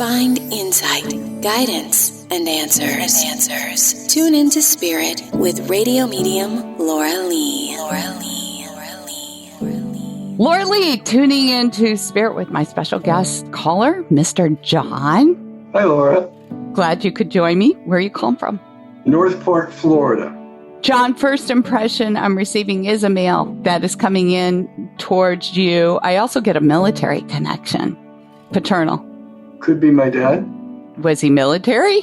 find insight, guidance, and answers. Tune into Spirit with radio medium Laura Lee. Laura Lee, tuning into Spirit with my special guest caller, Mr. John. Hi, Laura. Glad you could join me. Where are you calling from? Northport, Florida. John, first impression I'm receiving is a mail that is coming in towards you. I also get a military connection. Paternal. Could be my dad. Was he military?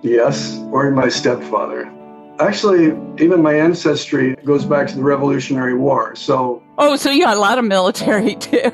Yes, or my stepfather. Actually, even my ancestry goes back to the Revolutionary War, so... Oh, so you got a lot of military, too.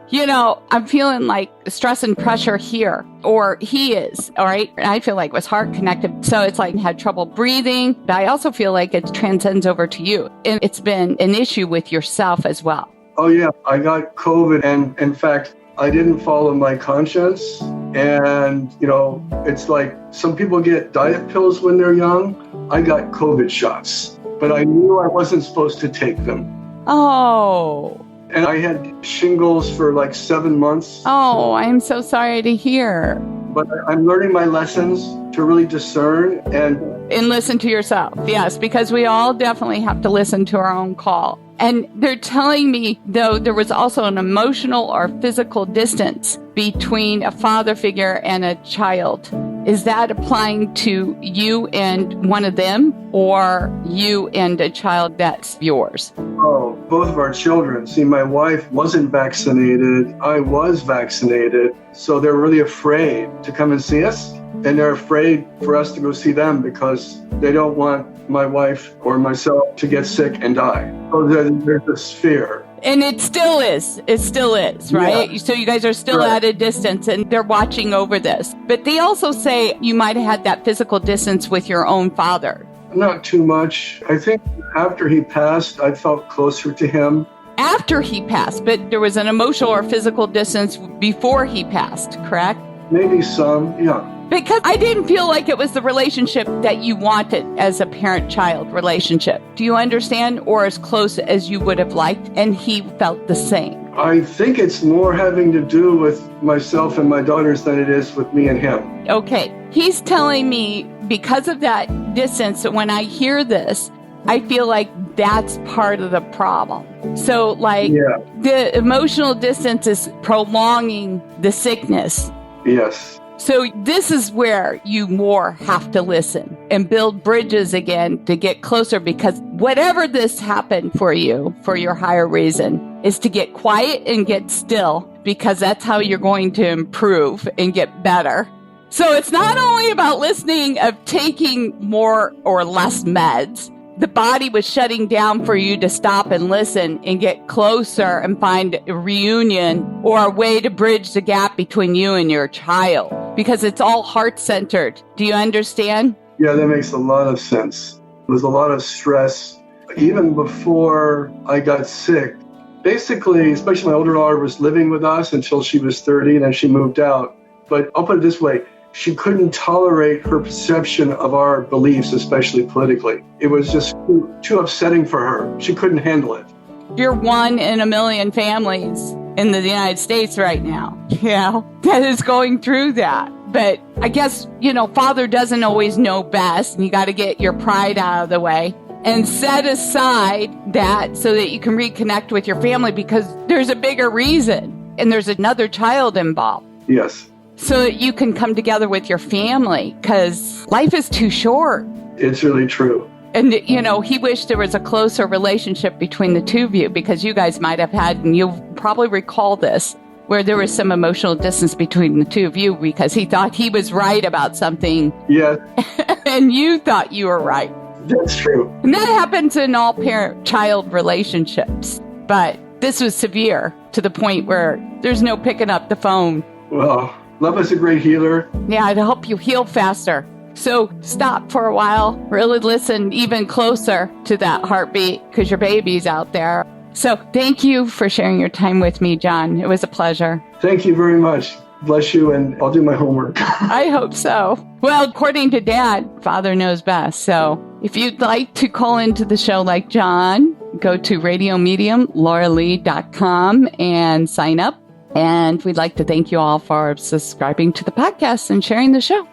You know, I'm feeling like stress and pressure here, or he is, all right? I feel like it was heart connected, so it's like had trouble breathing, but I also feel like it transcends over to you, and it's been an issue with yourself as well. Oh, yeah, I got COVID, and in fact, I didn't follow my conscience, and, you know, it's like some people get diet pills when they're young. I got COVID shots, but I knew I wasn't supposed to take them. Oh. And I had shingles for like 7 months. Oh, I'm so sorry to hear. But I'm learning my lessons to really discern and listen to yourself. Yes, because we all definitely have to listen to our own call. And they're telling me, though, there was also an emotional or physical distance between a father figure and a child. Is that applying to you and one of them, or you and a child that's yours? Oh, both of our children. See, my wife wasn't vaccinated. I was vaccinated. So they're really afraid to come and see us. And they're afraid for us to go see them because they don't want my wife or myself to get sick and die. So there's this fear. And it still is. It still is, right? Yeah. So you guys are still at a distance and they're watching over this. But they also say you might have had that physical distance with your own father. Not too much. I think after he passed, I felt closer to him. After he passed, but there was an emotional or physical distance before he passed, correct? Maybe some, yeah. Because I didn't feel like it was the relationship that you wanted as a parent-child relationship. Do you understand? Or as close as you would have liked, and he felt the same? I think it's more having to do with myself and my daughters than it is with me and him. Okay. He's telling me because of that distance, when I hear this, I feel like that's part of the problem. So, the emotional distance is prolonging the sickness. Yes. So this is where you more have to listen and build bridges again to get closer, because whatever this happened for you, for your higher reason, is to get quiet and get still, because that's how you're going to improve and get better. So it's not only about listening of taking more or less meds. The body was shutting down for you to stop and listen and get closer and find a reunion or a way to bridge the gap between you and your child, because it's all heart-centered. Do you understand? Yeah, that makes a lot of sense. There was a lot of stress. Even before I got sick, basically, especially my older daughter was living with us until she was 30, and then she moved out. But I'll put it this way. She couldn't tolerate her perception of our beliefs, especially politically. It was just too upsetting for her. She couldn't handle it. You're one in a million families in the United States right now, that is going through that. But I guess, father doesn't always know best, and you got to get your pride out of the way and set aside that so that you can reconnect with your family, because there's a bigger reason and there's another child involved. Yes. So that you can come together with your family, because life is too short. It's really true. And, he wished there was a closer relationship between the two of you, because you guys might have had, and you'll probably recall this, where there was some emotional distance between the two of you because he thought he was right about something. Yes. And you thought you were right. That's true. And that happens in all parent-child relationships. But this was severe to the point where there's no picking up the phone. Well, love is a great healer. Yeah, to help you heal faster. So stop for a while, really listen even closer to that heartbeat, because your baby's out there. So thank you for sharing your time with me, John. It was a pleasure. Thank you very much. Bless you, and I'll do my homework. I hope so. Well, according to Dad, Father knows best. So if you'd like to call into the show like John, go to radiomediumlauralee.com and sign up. And we'd like to thank you all for subscribing to the podcast and sharing the show.